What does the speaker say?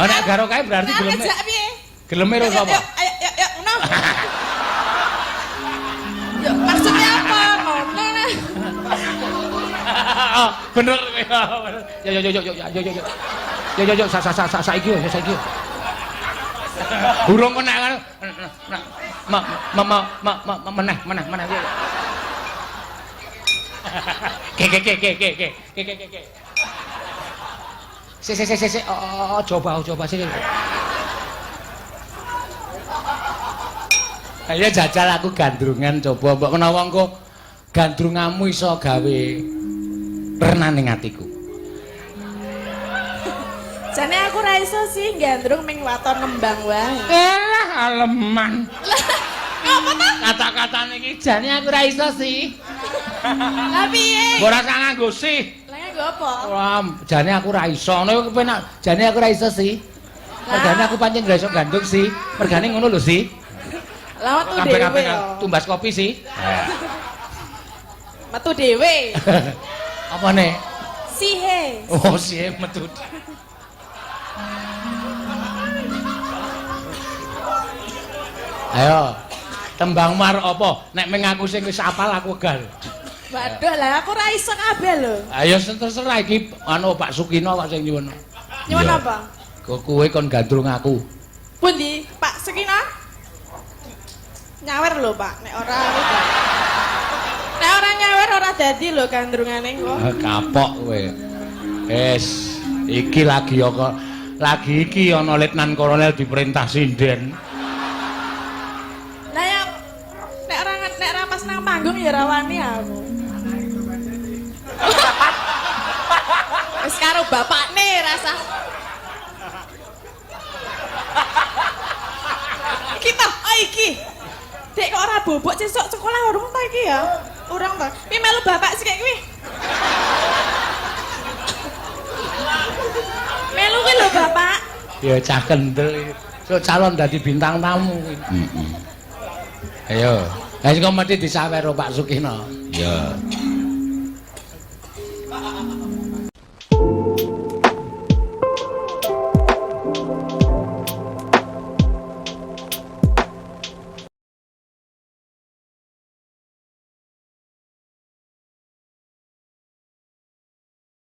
nek garo kae berarti geleme. Ngajak piye? Geleme ro sapa? Yuk, ngono. Yo, maksudnya apa? Ngono lah. Bener. Yo, saiki yo. Burung kok nek meneh. Ke. Si. Oh, coba sih. Ayo jajal aku gandrungan coba mbok menawa engko gandrunganmu iso gawe renaning atiku. Jane aku ra iso sih gandrung ming waton nembang wae. Elah aleman. Apa ta? Kata-katane iki jane aku ra iso sih. Lah piye? Ora usah nganggo sih. Lah nggo apa? Wah, jane aku ra iso. Ngono kepenak. Jane aku ra iso sih. Mergane aku pancen ra iso gandrung sih. Mergane ngono lho sih. Lah metu dhewe. Tumbas kopi sih. Metu dhewe. Apa nih? Sihe. Oh, sihe metu. Ayo. Tembang mar apa? Nek meng aku sing wis apal aku gal. Waduh lah aku ra iso kabeh lho. Ayo terserah iki anu Pak Sukino Pak sing nyuwun. Nyuwun apa? Kok kowe kon gandrung aku. Pundi? Pak Sukino? Nyawer lho, Pak. Nek ora nyawer ora dadi lho gandrungane kok. Kapok kowe. Wis, iki lagi kok lagi iki ana Letnan Kolonel diperintah sinden. Lah ya nek ora pas nang panggung ya ora wani aku. Wis karo bapakne rasa. Iki toh, iki. Dek kok ora bobok sesuk sekolah urung ta iki ya? Urung ta. Pi melu bapak sik kuwi. Melu kuwi lho bapak. Ya cah kendel. Sok calon dadi bintang tamu kuwi. Ayo. Ha sing mesti disawer Pak Sukino. Ya.